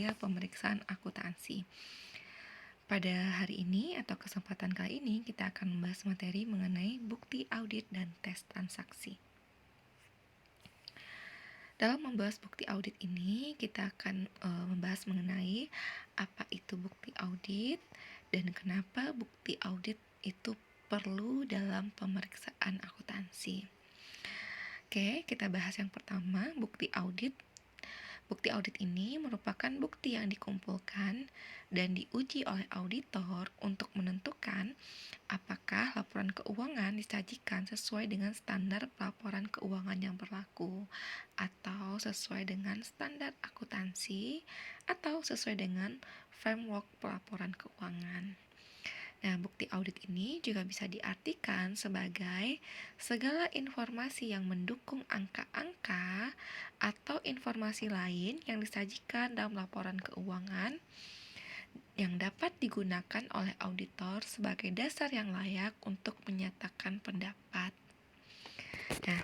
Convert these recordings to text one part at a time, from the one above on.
lembaga pemeriksaan akuntansi. Pada hari ini atau kesempatan kali ini kita akan membahas materi mengenai bukti audit dan tes transaksi. Dalam membahas bukti audit ini, kita akan membahas mengenai apa itu bukti audit dan kenapa bukti audit itu perlu dalam pemeriksaan akuntansi. Oke, kita bahas yang pertama, bukti audit. Bukti audit ini merupakan bukti yang dikumpulkan dan diuji oleh auditor untuk menentukan apakah laporan keuangan disajikan sesuai dengan standar pelaporan keuangan yang berlaku, atau sesuai dengan standar akuntansi, atau sesuai dengan framework pelaporan keuangan. Nah, bukti audit ini juga bisa diartikan sebagai segala informasi yang mendukung angka-angka atau informasi lain yang disajikan dalam laporan keuangan yang dapat digunakan oleh auditor sebagai dasar yang layak untuk menyatakan pendapat. Nah,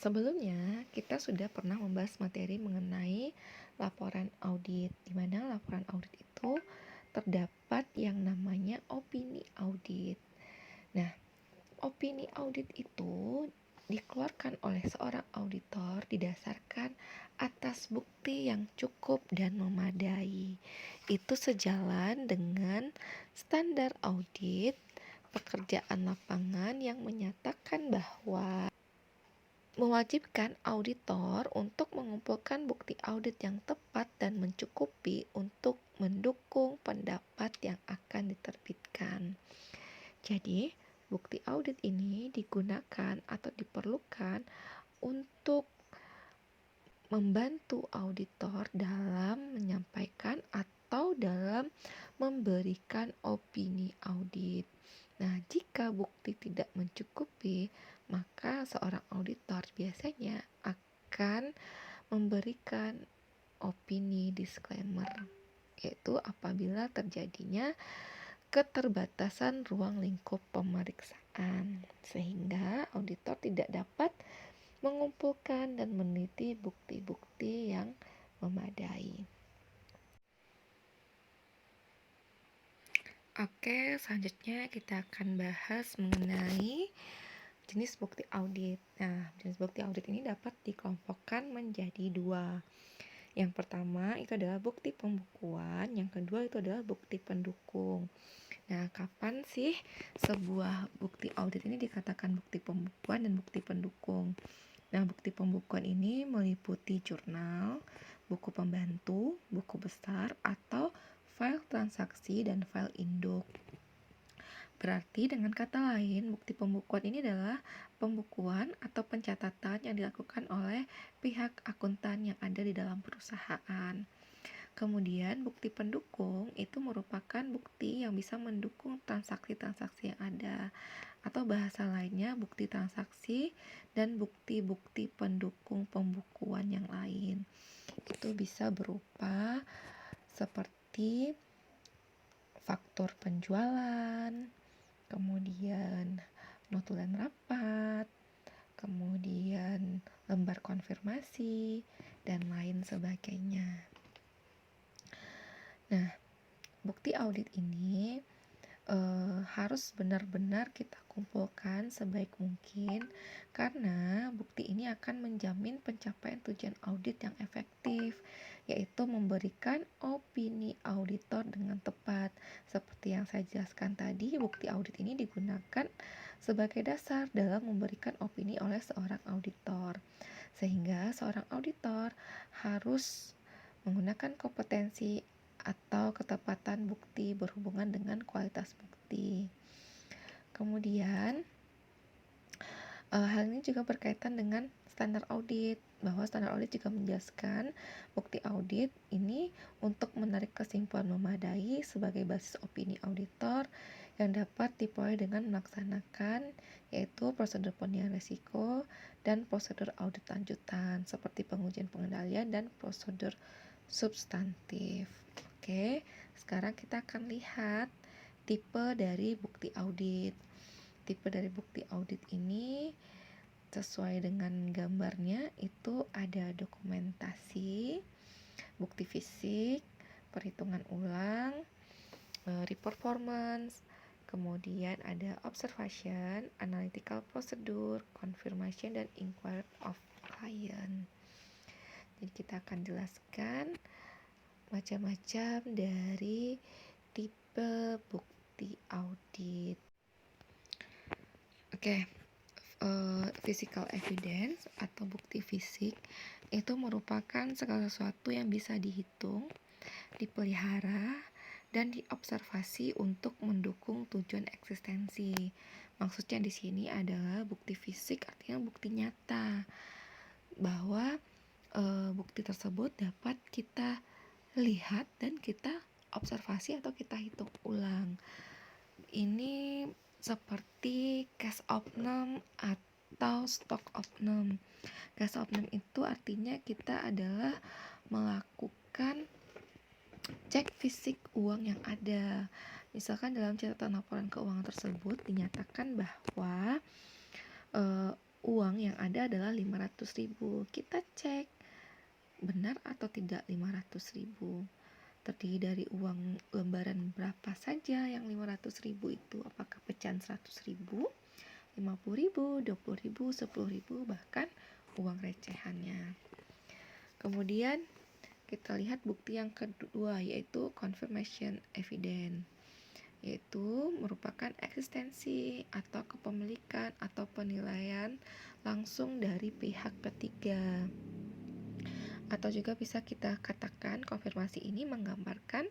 sebelumnya kita sudah pernah membahas materi mengenai laporan audit, di mana laporan audit itu terdapat yang namanya opini audit. Nah, opini audit itu dikeluarkan oleh seorang auditor didasarkan atas bukti yang cukup dan memadai. Itu sejalan dengan standar audit pekerjaan lapangan yang menyatakan bahwa mewajibkan auditor untuk mengumpulkan bukti audit yang tepat dan mencukupi untuk mendukung pendapat yang akan diterbitkan. Jadi, bukti audit ini digunakan atau diperlukan untuk membantu auditor dalam menyampaikan atau dalam memberikan opini audit. Nah, jika bukti tidak mencukupi, maka seorang auditor biasanya akan memberikan opini disclaimer, yaitu apabila terjadinya keterbatasan ruang lingkup pemeriksaan, sehingga auditor tidak dapat mengumpulkan dan meneliti bukti-bukti yang memadai. Oke, selanjutnya kita akan bahas mengenai jenis bukti audit. Nah, jenis bukti audit ini dapat dikelompokkan menjadi dua. Yang pertama itu adalah bukti pembukuan, yang kedua itu adalah bukti pendukung. Nah, kapan sih sebuah bukti audit ini dikatakan bukti pembukuan dan bukti pendukung? Nah, bukti pembukuan ini meliputi jurnal, buku pembantu, buku besar, atau file transaksi dan file induk. Berarti dengan kata lain, bukti pembukuan ini adalah pembukuan atau pencatatan yang dilakukan oleh pihak akuntan yang ada di dalam perusahaan. Kemudian bukti pendukung itu merupakan bukti yang bisa mendukung transaksi-transaksi yang ada, atau bahasa lainnya bukti transaksi dan bukti-bukti pendukung pembukuan yang lain. Itu bisa berupa seperti faktur penjualan, kemudian notulen rapat, kemudian lembar konfirmasi, dan lain sebagainya. Nah, bukti audit ini harus benar-benar kita kumpulkan sebaik mungkin, karena bukti ini akan menjamin pencapaian tujuan audit yang efektif, yaitu memberikan opini auditor dengan tepat. Seperti yang saya jelaskan tadi, bukti audit ini digunakan sebagai dasar dalam memberikan opini oleh seorang auditor, sehingga seorang auditor harus menggunakan kompetensi atau ketepatan bukti berhubungan dengan kualitas bukti. Kemudian, hal ini juga berkaitan dengan standar audit, bahwa standar audit juga menjelaskan bukti audit ini untuk menarik kesimpulan memadai sebagai basis opini auditor yang dapat diperoleh dengan melaksanakan yaitu prosedur penilaian risiko dan prosedur audit lanjutan seperti pengujian pengendalian dan prosedur substantif. Oke, sekarang kita akan lihat tipe dari bukti audit. Tipe dari bukti audit ini sesuai dengan gambarnya itu ada dokumentasi, bukti fisik, perhitungan ulang, reperformance, kemudian ada observation, analytical procedure, confirmation, dan inquiry of client. Jadi kita akan jelaskan macam-macam dari tipe bukti audit. Oke, physical evidence atau bukti fisik itu merupakan segala sesuatu yang bisa dihitung, dipelihara, dan diobservasi untuk mendukung tujuan eksistensi. Maksudnya di sini adalah bukti fisik, artinya bukti nyata bahwa bukti tersebut dapat kita lihat dan kita observasi atau kita hitung ulang. Ini seperti cash opname atau stock opname. Cash opname itu artinya kita adalah melakukan cek fisik uang yang ada. Misalkan dalam catatan laporan keuangan tersebut dinyatakan bahwa uang yang ada adalah 500.000. Kita cek benar atau tidak 500.000. Terdiri dari uang lembaran berapa saja yang 500.000 itu, apakah pecahan 100.000, 50.000, 20.000, 10.000, bahkan uang recehannya. Kemudian kita lihat bukti yang kedua, yaitu confirmation evidence, yaitu merupakan eksistensi atau kepemilikan atau penilaian langsung dari pihak ketiga. Atau juga bisa kita katakan konfirmasi ini menggambarkan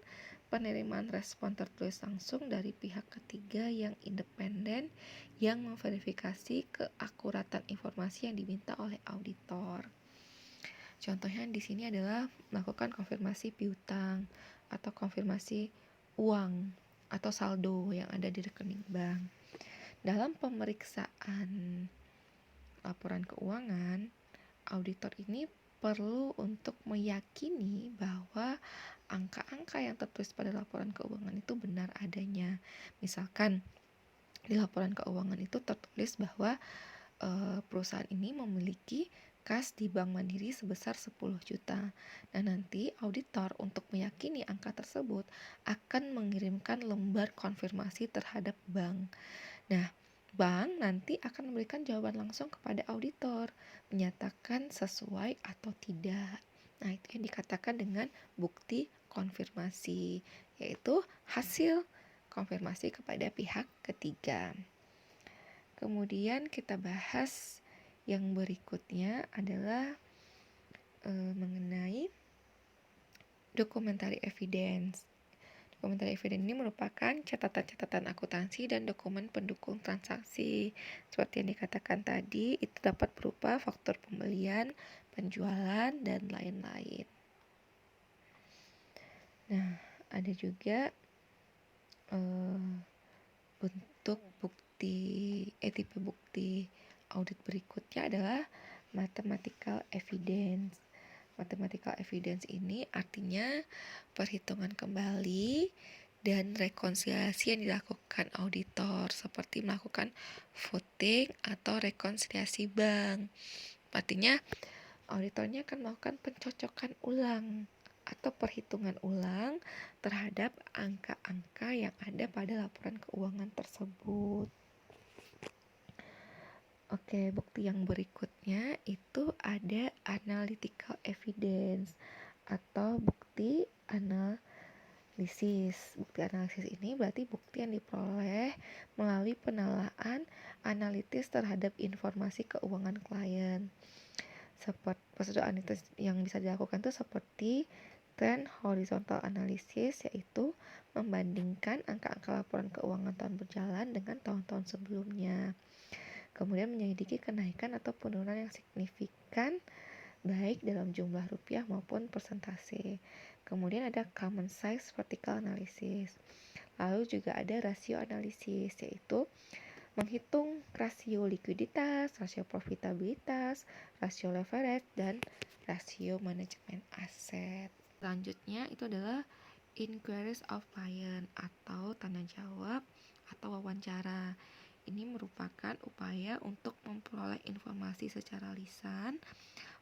penerimaan respon tertulis langsung dari pihak ketiga yang independen yang memverifikasi keakuratan informasi yang diminta oleh auditor. Contohnya di sini adalah melakukan konfirmasi piutang atau konfirmasi uang atau saldo yang ada di rekening bank. Dalam pemeriksaan laporan keuangan, auditor ini perlu untuk meyakini bahwa angka-angka yang tertulis pada laporan keuangan itu benar adanya. Misalkan di laporan keuangan itu tertulis bahwa perusahaan ini memiliki kas di Bank Mandiri sebesar 10 juta. Nah, nanti auditor untuk meyakini angka tersebut akan mengirimkan lembar konfirmasi terhadap bank. Nah, bank nanti akan memberikan jawaban langsung kepada auditor, menyatakan sesuai atau tidak. Nah, itu yang dikatakan dengan bukti konfirmasi, yaitu hasil konfirmasi kepada pihak ketiga. Kemudian kita bahas yang berikutnya adalah mengenai documentary evidence. Documentary evidence ini merupakan catatan-catatan akuntansi dan dokumen pendukung transaksi. Seperti yang dikatakan tadi, itu dapat berupa faktur pembelian, penjualan, dan lain-lain. Nah, ada juga bentuk tipe bukti audit berikutnya adalah mathematical evidence. Mathematical evidence ini artinya perhitungan kembali dan rekonsiliasi yang dilakukan auditor, seperti melakukan voting atau rekonsiliasi bank. Artinya auditornya akan melakukan pencocokan ulang atau perhitungan ulang terhadap angka-angka yang ada pada laporan keuangan tersebut. Oke, bukti yang berikutnya itu ada analytical evidence atau bukti analisis. Bukti analisis ini berarti bukti yang diperoleh melalui penelaahan analitis terhadap informasi keuangan klien. Seperti prosedur analitis yang bisa dilakukan itu seperti trend horizontal analysis, yaitu membandingkan angka-angka laporan keuangan tahun berjalan dengan tahun-tahun sebelumnya. Kemudian menyelidiki kenaikan atau penurunan yang signifikan baik dalam jumlah rupiah maupun persentase. Kemudian ada common size vertical analysis. Lalu juga ada rasio analisis, yaitu menghitung rasio likuiditas, rasio profitabilitas, rasio leverage, dan rasio manajemen aset. Selanjutnya itu adalah inquiries of client atau tanya jawab atau wawancara. Ini merupakan upaya untuk memperoleh informasi secara lisan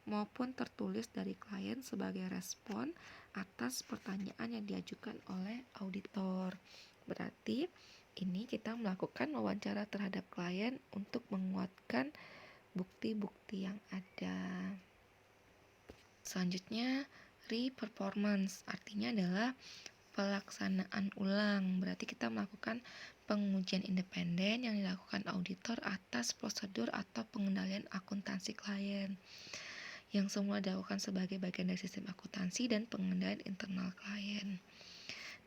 maupun tertulis dari klien sebagai respon atas pertanyaan yang diajukan oleh auditor. Berarti ini kita melakukan wawancara terhadap klien untuk menguatkan bukti-bukti yang ada. Selanjutnya, re-performance artinya adalah pelaksanaan ulang. Berarti kita melakukan pengujian independen yang dilakukan auditor atas prosedur atau pengendalian akuntansi klien, yang semua dilakukan sebagai bagian dari sistem akuntansi dan pengendalian internal klien.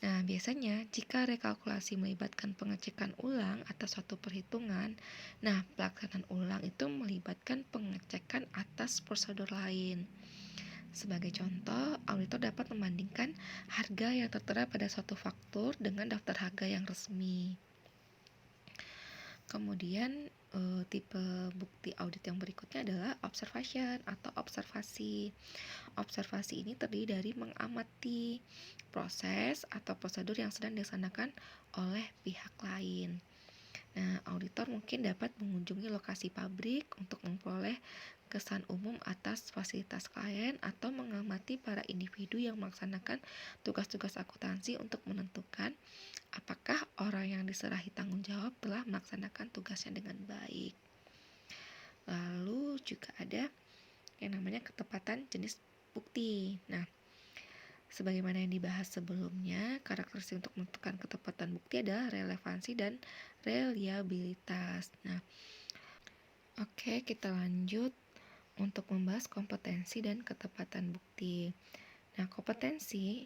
Nah, biasanya jika rekalkulasi melibatkan pengecekan ulang atas suatu perhitungan, nah pelaksanaan ulang itu melibatkan pengecekan atas prosedur lain. Sebagai contoh, auditor dapat membandingkan harga yang tertera pada suatu faktur dengan daftar harga yang resmi. Kemudian tipe bukti audit yang berikutnya adalah observation atau observasi. Observasi ini terdiri dari mengamati proses atau prosedur yang sedang dilaksanakan oleh pihak lain. Nah, auditor mungkin dapat mengunjungi lokasi pabrik untuk memperoleh kesan umum atas fasilitas klien atau mengamati para individu yang melaksanakan tugas-tugas akuntansi untuk menentukan apakah orang yang diserahi tanggung jawab telah melaksanakan tugasnya dengan baik. Lalu juga ada yang namanya ketepatan jenis bukti. Nah, sebagaimana yang dibahas sebelumnya, karakteristik untuk menentukan ketepatan bukti adalah relevansi dan reliabilitas. Nah, oke, kita lanjut untuk membahas kompetensi dan ketepatan bukti. Nah, kompetensi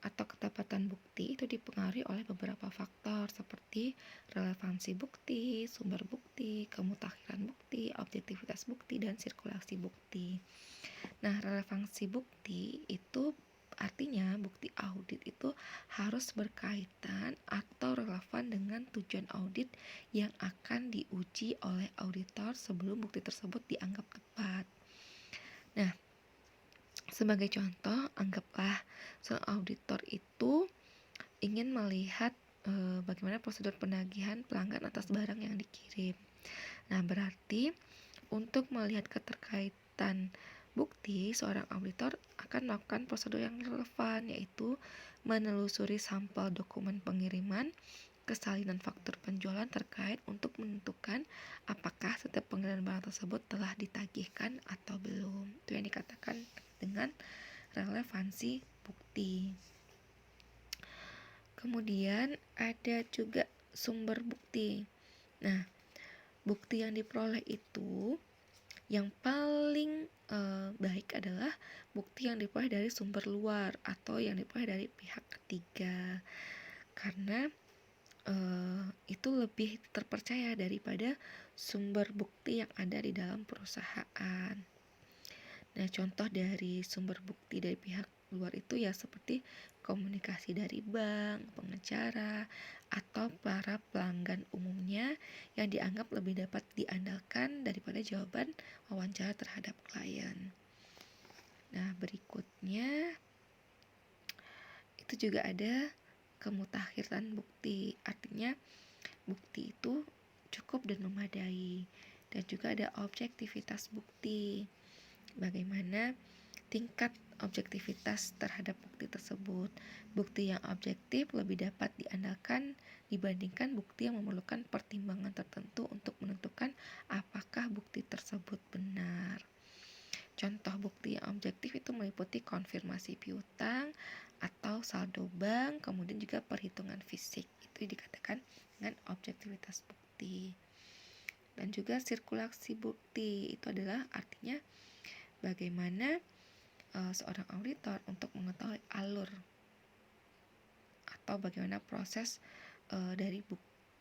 atau ketepatan bukti itu dipengaruhi oleh beberapa faktor seperti relevansi bukti, sumber bukti, kemutakhiran bukti, objektivitas bukti, dan sirkulasi bukti. Nah, relevansi bukti itu artinya bukti audit itu harus berkaitan atau relevan dengan tujuan audit yang akan diuji oleh auditor sebelum bukti tersebut dianggap tepat. Nah, sebagai contoh, anggaplah seorang auditor itu ingin melihat bagaimana prosedur penagihan pelanggan atas barang yang dikirim. Nah, berarti untuk melihat keterkaitan bukti, seorang auditor akan melakukan prosedur yang relevan, yaitu menelusuri sampel dokumen pengiriman, kesalinan faktur penjualan terkait untuk menentukan apakah setiap pengiriman barang tersebut telah ditagihkan atau belum. Itu yang dikatakan dengan relevansi bukti. Kemudian ada juga sumber bukti. Nah, bukti yang diperoleh itu yang paling baik adalah bukti yang diperoleh dari sumber luar atau yang diperoleh dari pihak ketiga, karena itu lebih terpercaya daripada sumber bukti yang ada di dalam perusahaan. Nah, contoh dari sumber bukti dari pihak luar itu ya seperti komunikasi dari bank, pengacara, atau para pelanggan umumnya yang dianggap lebih dapat diandalkan daripada jawaban wawancara terhadap klien. Nah, berikutnya itu juga ada kemutakhiran bukti, artinya bukti itu cukup dan memadai, dan juga ada objektivitas bukti, bagaimana tingkat objektivitas terhadap bukti tersebut. Bukti yang objektif lebih dapat diandalkan dibandingkan bukti yang memerlukan pertimbangan tertentu untuk menentukan apakah bukti tersebut benar. Contoh bukti yang objektif itu meliputi konfirmasi piutang atau saldo bank, kemudian juga perhitungan fisik. Itu dikatakan dengan objektivitas bukti. Dan juga sirkulasi bukti, itu adalah artinya bagaimana seorang auditor untuk mengetahui alur atau bagaimana proses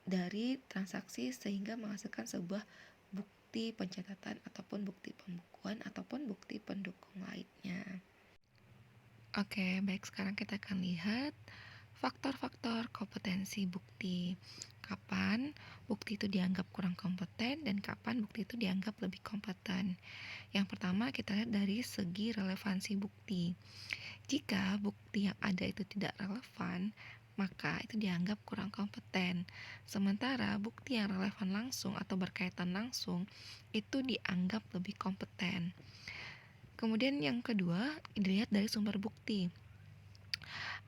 dari transaksi sehingga menghasilkan sebuah bukti pencatatan ataupun bukti pembukuan ataupun bukti pendukung lainnya. Oke, baik, sekarang kita akan lihat faktor-faktor kompetensi bukti. Kapan bukti itu dianggap kurang kompeten dan kapan bukti itu dianggap lebih kompeten. Yang pertama kita lihat dari segi relevansi bukti. Jika bukti yang ada itu tidak relevan, maka itu dianggap kurang kompeten. Sementara bukti yang relevan langsung atau berkaitan langsung itu dianggap lebih kompeten. Kemudian yang kedua, dilihat dari sumber bukti.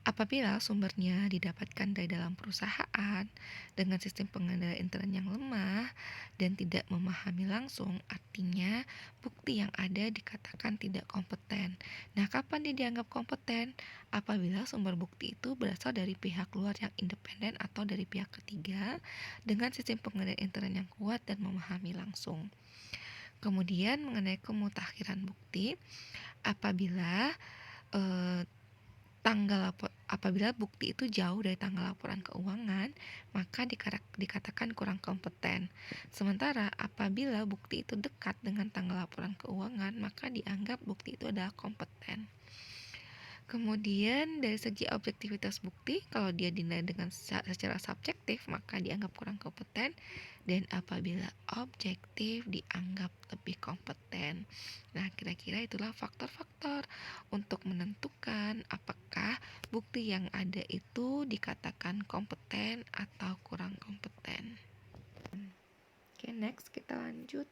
Apabila sumbernya didapatkan dari dalam perusahaan dengan sistem pengendalian intern yang lemah dan tidak memahami langsung, artinya bukti yang ada dikatakan tidak kompeten. Nah, kapan dia dianggap kompeten? Apabila sumber bukti itu berasal dari pihak luar yang independen atau dari pihak ketiga dengan sistem pengendalian intern yang kuat dan memahami langsung. Kemudian mengenai kemutakhiran bukti, apabila eh, apabila bukti itu jauh dari tanggal laporan keuangan, maka dikatakan kurang kompeten. Sementara apabila bukti itu dekat dengan tanggal laporan keuangan, maka dianggap bukti itu adalah kompeten. Kemudian dari segi objektivitas bukti, kalau dia dinilai dengan secara subjektif maka dianggap kurang kompeten, dan apabila objektif dianggap lebih kompeten. Nah, kira-kira itulah faktor-faktor untuk menentukan apakah bukti yang ada itu dikatakan kompeten atau kurang kompeten. Oke, next kita lanjut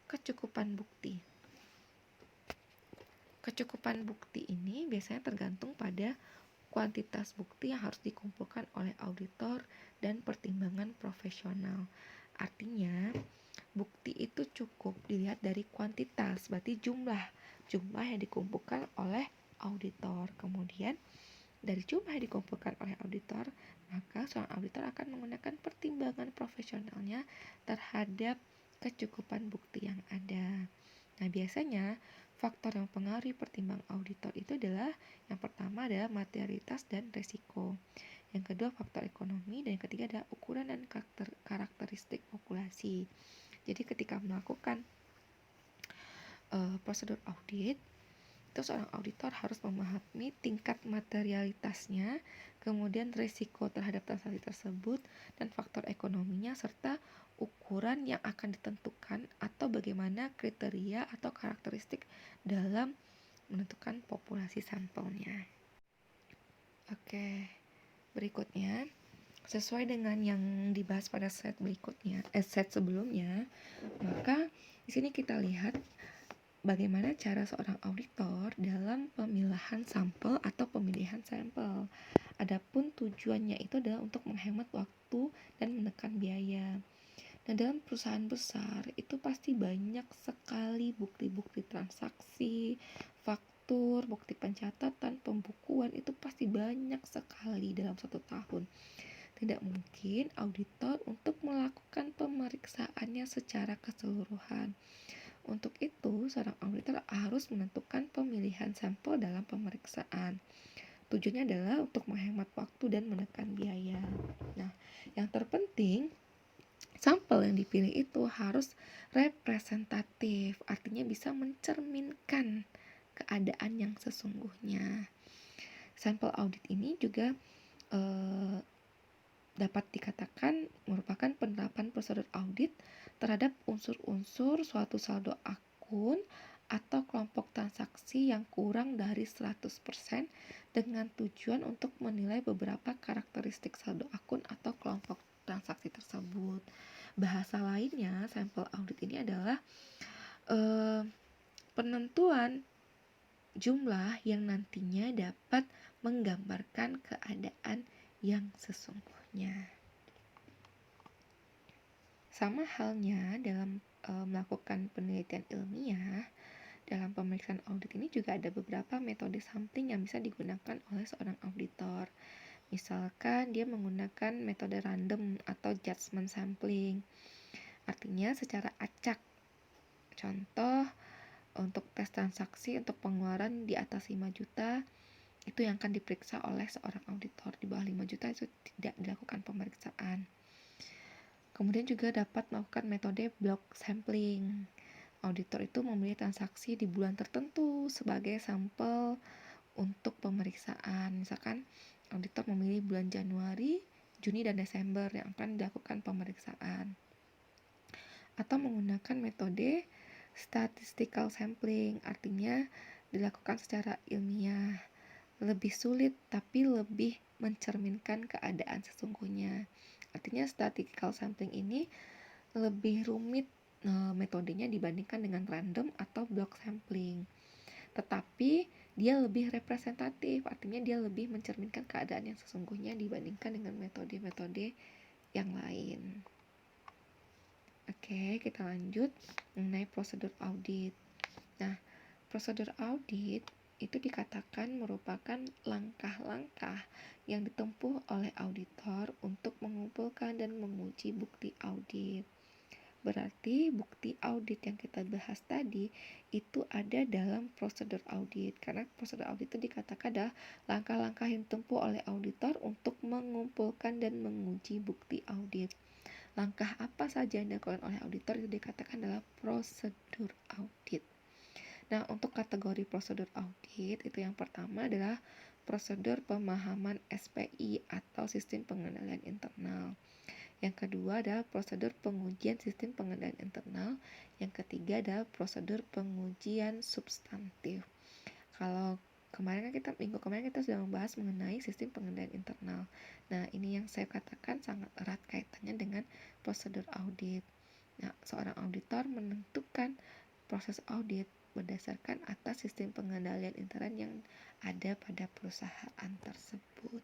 kecukupan bukti. Kecukupan bukti ini biasanya tergantung pada kuantitas bukti yang harus dikumpulkan oleh auditor dan pertimbangan profesional. Artinya, bukti itu cukup dilihat dari kuantitas, berarti jumlah yang dikumpulkan oleh auditor. Kemudian, dari jumlah yang dikumpulkan oleh auditor, maka seorang auditor akan menggunakan pertimbangan profesionalnya terhadap kecukupan bukti yang ada. Nah, biasanya faktor yang mempengaruhi pertimbangan auditor itu adalah yang pertama adalah materialitas dan resiko. Yang kedua faktor ekonomi, dan yang ketiga adalah ukuran dan karakteristik populasi. Jadi ketika melakukan prosedur audit, itu seorang auditor harus memahami tingkat materialitasnya, kemudian risiko terhadap transaksi tersebut, dan faktor ekonominya, serta ukuran yang akan ditentukan atau bagaimana kriteria atau karakteristik dalam menentukan populasi sampelnya. Oke, berikutnya sesuai dengan yang dibahas pada slide sebelumnya, maka di sini kita lihat bagaimana cara seorang auditor dalam pemilahan sampel atau pemilihan sampel. Adapun tujuannya itu adalah untuk menghemat waktu dan menekan biaya. Nah, dalam perusahaan besar itu pasti banyak sekali bukti-bukti transaksi, faktur, bukti pencatatan, pembukuan, itu pasti banyak sekali dalam satu tahun. Tidak mungkin auditor untuk melakukan pemeriksaannya secara keseluruhan. Untuk itu, seorang auditor harus menentukan pemilihan sampel dalam pemeriksaan. Tujuannya adalah untuk menghemat waktu dan menekan biaya. Nah, yang terpenting, sampel yang dipilih itu harus representatif, artinya bisa mencerminkan keadaan yang sesungguhnya. Sampel audit ini juga dapat dikatakan merupakan penerapan prosedur audit terhadap unsur-unsur suatu saldo akun atau kelompok transaksi yang kurang dari 100% dengan tujuan untuk menilai beberapa karakteristik saldo akun atau kelompok transaksi tersebut. Bahasa lainnya, sampel audit ini adalah penentuan jumlah yang nantinya dapat menggambarkan keadaan yang sesungguhnya. Sama halnya dalam melakukan penelitian ilmiah, dalam pemeriksaan audit ini juga ada beberapa metode sampling yang bisa digunakan oleh seorang auditor. Misalkan dia menggunakan metode random atau judgment sampling, artinya secara acak. Contoh, untuk tes transaksi untuk pengeluaran di atas 5 juta, itu yang akan diperiksa oleh seorang auditor. Di bawah 5 juta itu tidak dilakukan pemeriksaan. Kemudian juga dapat melakukan metode block sampling. Auditor itu memilih transaksi di bulan tertentu sebagai sampel untuk pemeriksaan. Misalkan auditor memilih bulan Januari, Juni, dan Desember yang akan dilakukan pemeriksaan. Atau menggunakan metode statistical sampling, artinya dilakukan secara ilmiah. Lebih sulit tapi lebih mencerminkan keadaan sesungguhnya. Artinya statistical sampling ini lebih rumit metodenya dibandingkan dengan random atau block sampling. Tetapi dia lebih representatif, artinya dia lebih mencerminkan keadaan yang sesungguhnya dibandingkan dengan metode-metode yang lain. Oke, kita lanjut mengenai prosedur audit. Nah, prosedur audit itu dikatakan merupakan langkah-langkah yang ditempuh oleh auditor untuk mengumpulkan dan menguji bukti audit. Berarti bukti audit yang kita bahas tadi itu ada dalam prosedur audit, karena prosedur audit itu dikatakan adalah langkah-langkah yang ditempuh oleh auditor untuk mengumpulkan dan menguji bukti audit. Langkah apa saja yang dilakukan oleh auditor itu dikatakan adalah prosedur audit. Nah, untuk kategori prosedur audit itu yang pertama adalah prosedur pemahaman SPI atau sistem pengendalian internal. Yang kedua adalah prosedur pengujian sistem pengendalian internal. Yang ketiga adalah prosedur pengujian substantif. Kalau minggu kemarin kita sudah membahas mengenai sistem pengendalian internal. Nah, ini yang saya katakan sangat erat kaitannya dengan prosedur audit. Nah, seorang auditor menentukan proses audit berdasarkan atas sistem pengendalian internal yang ada pada perusahaan tersebut.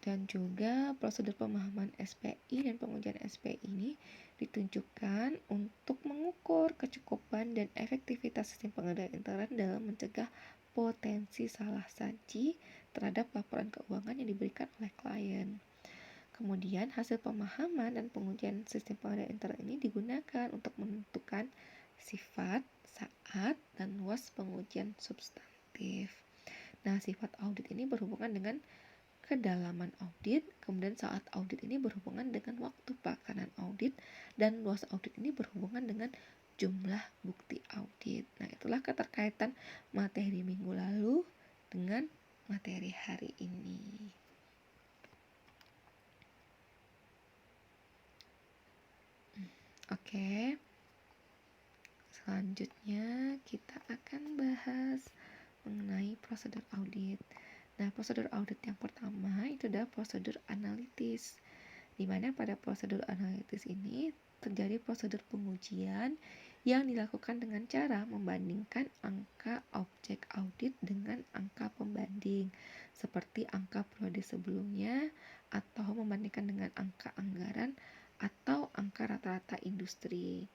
Dan juga prosedur pemahaman SPI dan pengujian SPI ini ditunjukkan untuk mengukur kecukupan dan efektivitas sistem pengendalian internal dalam mencegah potensi salah saji terhadap laporan keuangan yang diberikan oleh klien. Kemudian hasil pemahaman dan pengujian sistem pengendalian internal ini digunakan untuk menentukan sifat, saat, dan luas pengujian substantif. Nah, sifat audit ini berhubungan dengan kedalaman audit, kemudian saat audit ini berhubungan dengan waktu pelaksanaan audit, dan luas audit ini berhubungan dengan jumlah bukti audit. Nah, itulah keterkaitan materi minggu lalu dengan materi hari ini. Oke. Selanjutnya kita akan bahas mengenai prosedur audit. Nah, prosedur audit yang pertama itu adalah prosedur analitis, di mana pada prosedur analitis ini terjadi prosedur pengujian yang dilakukan dengan cara membandingkan angka objek audit dengan angka pembanding, seperti angka periode sebelumnya, atau membandingkan dengan angka anggaran, atau angka rata-rata industri.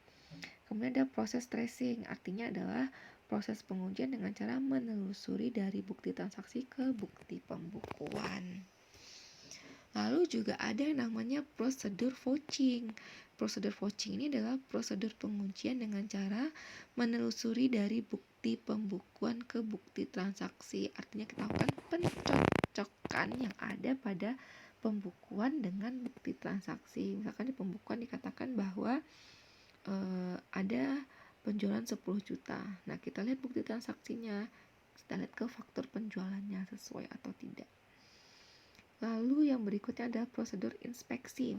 Kemudian ada proses tracing, artinya adalah proses pengujian dengan cara menelusuri dari bukti transaksi ke bukti pembukuan. Lalu juga ada yang namanya prosedur vouching. Prosedur vouching ini adalah prosedur pengujian dengan cara menelusuri dari bukti pembukuan ke bukti transaksi. Artinya kita lakukan pencocokan yang ada pada pembukuan dengan bukti transaksi. Misalkan di pembukuan dikatakan bahwa ada penjualan 10 juta. Nah, kita lihat bukti transaksinya. Kita lihat ke faktor penjualannya sesuai atau tidak. Lalu yang berikutnya adalah prosedur inspeksi.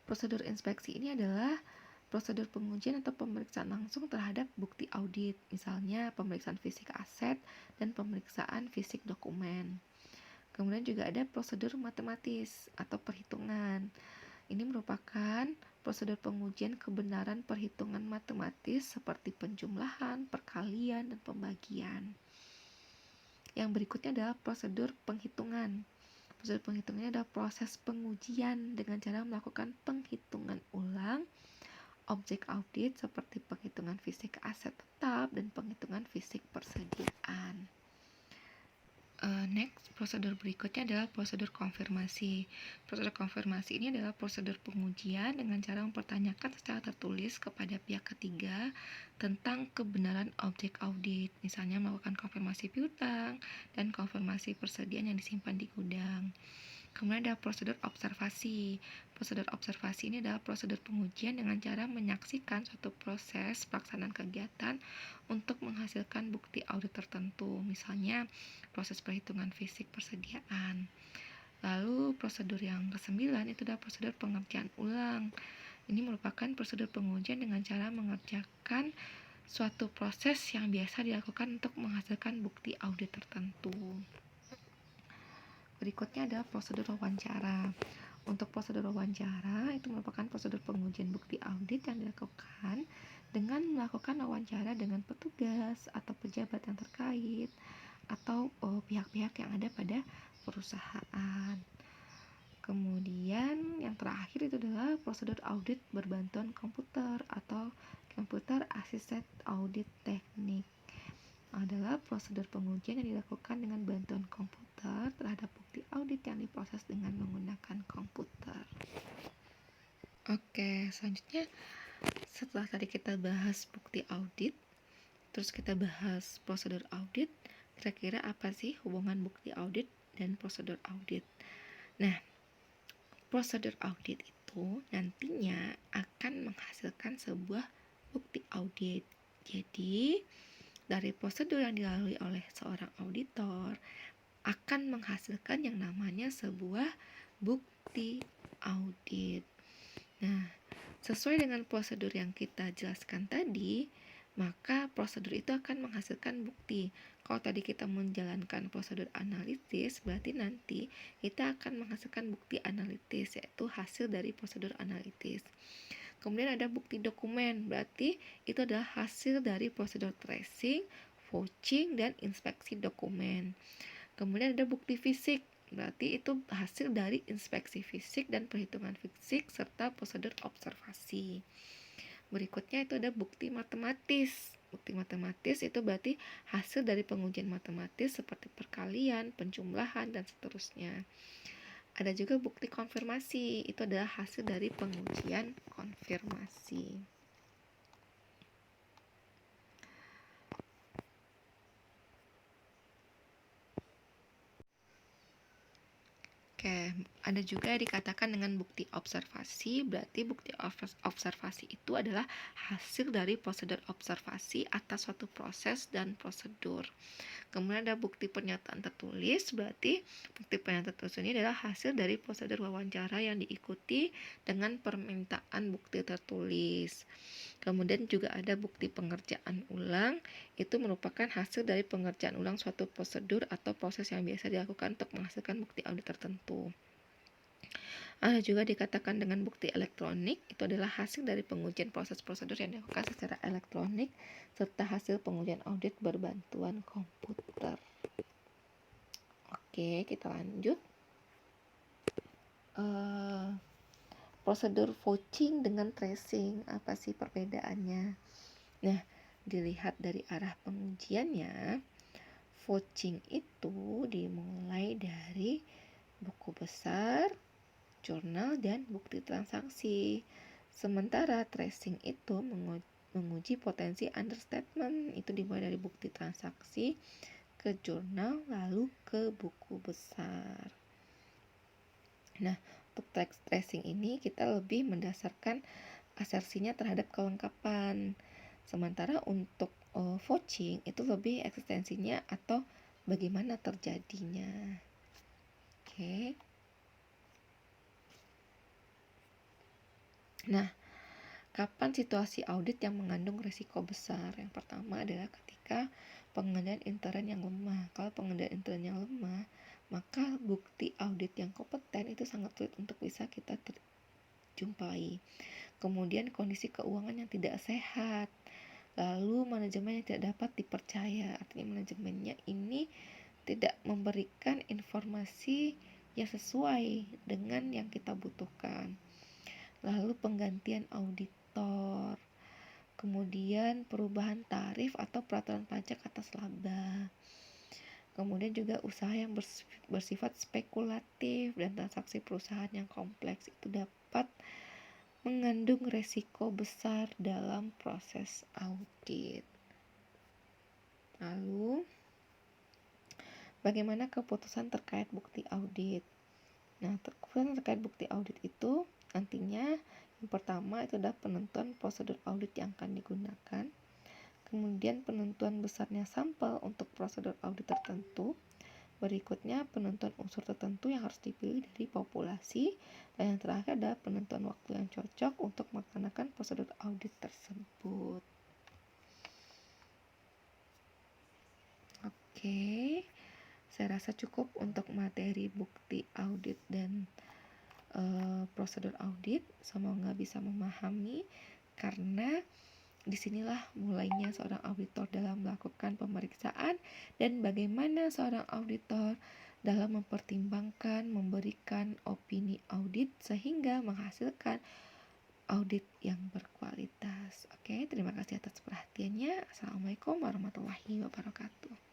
Prosedur inspeksi ini adalah prosedur pengujian atau pemeriksaan langsung terhadap bukti audit. Misalnya pemeriksaan fisik aset dan pemeriksaan fisik dokumen. Kemudian juga ada prosedur matematis atau perhitungan. Ini merupakan prosedur pengujian kebenaran perhitungan matematis seperti penjumlahan, perkalian, dan pembagian. Yang berikutnya adalah prosedur penghitungan. Prosedur penghitungannya adalah proses pengujian dengan cara melakukan penghitungan ulang objek audit seperti penghitungan fisik aset tetap dan penghitungan fisik persediaan. Next, prosedur berikutnya adalah prosedur konfirmasi. Prosedur konfirmasi ini adalah prosedur pengujian dengan cara mempertanyakan secara tertulis kepada pihak ketiga tentang kebenaran objek audit, misalnya melakukan konfirmasi piutang dan konfirmasi persediaan yang disimpan di gudang. Kemudian ada prosedur observasi. Prosedur observasi ini adalah prosedur pengujian dengan cara menyaksikan suatu proses pelaksanaan kegiatan untuk menghasilkan bukti audit tertentu, misalnya proses perhitungan fisik persediaan. Lalu prosedur yang ke-9 itu adalah prosedur pengerjaan ulang. Ini merupakan prosedur pengujian dengan cara mengerjakan suatu proses yang biasa dilakukan untuk menghasilkan bukti audit tertentu. Berikutnya adalah prosedur wawancara. Untuk prosedur wawancara, itu merupakan prosedur pengujian bukti audit yang dilakukan dengan melakukan wawancara dengan petugas atau pejabat yang terkait atau pihak-pihak yang ada pada perusahaan. Kemudian yang terakhir itu adalah prosedur audit berbantuan komputer atau computer assisted audit teknik. Adalah prosedur pengujian yang dilakukan dengan bantuan komputer terhadap bukti audit yang diproses dengan menggunakan komputer. Oke, selanjutnya setelah tadi kita bahas bukti audit, terus kita bahas prosedur audit, kira-kira apa sih hubungan bukti audit dan prosedur audit? Nah, prosedur audit itu nantinya akan menghasilkan sebuah bukti audit. Jadi, dari prosedur yang dilalui oleh seorang auditor akan menghasilkan yang namanya sebuah bukti audit. Nah, sesuai dengan prosedur yang kita jelaskan tadi, maka prosedur itu akan menghasilkan bukti. Kalau tadi kita menjalankan prosedur analitis, berarti nanti kita akan menghasilkan bukti analitis, yaitu hasil dari prosedur analitis. Kemudian ada bukti dokumen, berarti itu adalah hasil dari prosedur tracing, vouching, dan inspeksi dokumen. Kemudian ada bukti fisik, berarti itu hasil dari inspeksi fisik dan perhitungan fisik serta prosedur observasi. Berikutnya itu ada bukti matematis. Bukti matematis itu berarti hasil dari pengujian matematis seperti perkalian, penjumlahan, dan seterusnya. Ada juga bukti konfirmasi, itu adalah hasil dari pengujian konfirmasi. Oke, ada juga dikatakan dengan bukti observasi, berarti bukti observasi itu adalah hasil dari prosedur observasi atas suatu proses dan prosedur. Kemudian ada bukti pernyataan tertulis, berarti bukti pernyataan tertulis ini adalah hasil dari prosedur wawancara yang diikuti dengan permintaan bukti tertulis. Kemudian juga ada bukti pengerjaan ulang, itu merupakan hasil dari pengerjaan ulang suatu prosedur atau proses yang biasa dilakukan untuk menghasilkan bukti audit tertentu. Ada juga dikatakan dengan bukti elektronik, itu adalah hasil dari pengujian proses prosedur yang dilakukan secara elektronik serta hasil pengujian audit berbantuan komputer. Oke, kita lanjut. Prosedur vouching dengan tracing, apa sih perbedaannya? Nah, dilihat dari arah pengujiannya, vouching itu dimulai dari buku besar, jurnal, dan bukti transaksi. Sementara tracing itu menguji potensi understatement, itu dimulai dari bukti transaksi ke jurnal lalu ke buku besar. Nah, untuk tracing ini kita lebih mendasarkan asersinya terhadap kelengkapan. Sementara untuk vouching itu lebih eksistensinya atau bagaimana terjadinya. Oke. Nah, kapan situasi audit yang mengandung risiko besar? Yang pertama adalah ketika pengendalian intern yang lemah. Kalau pengendalian intern yang lemah, maka bukti audit yang kompeten itu sangat sulit untuk bisa kita jumpai. Kemudian kondisi keuangan yang tidak sehat, lalu manajemen yang tidak dapat dipercaya, artinya manajemennya ini tidak memberikan informasi yang sesuai dengan yang kita butuhkan. Lalu penggantian auditor, kemudian perubahan tarif atau peraturan pajak atas laba. Kemudian juga usaha yang bersifat spekulatif dan transaksi perusahaan yang kompleks itu dapat mengandung resiko besar dalam proses audit. Lalu, bagaimana keputusan terkait bukti audit? Nah, keputusan terkait bukti audit itu nantinya yang pertama itu adalah penentuan prosedur audit yang akan digunakan. Kemudian penentuan besarnya sampel untuk prosedur audit tertentu. Berikutnya penentuan unsur tertentu yang harus dipilih dari populasi. Dan yang terakhir adalah penentuan waktu yang cocok untuk melaksanakan prosedur audit tersebut. Oke, saya rasa cukup untuk materi bukti audit dan prosedur audit. Semoga bisa memahami, karena disinilah mulainya seorang auditor dalam melakukan pemeriksaan dan bagaimana seorang auditor dalam mempertimbangkan, memberikan opini audit sehingga menghasilkan audit yang berkualitas. Oke, terima kasih atas perhatiannya. Assalamualaikum warahmatullahi wabarakatuh.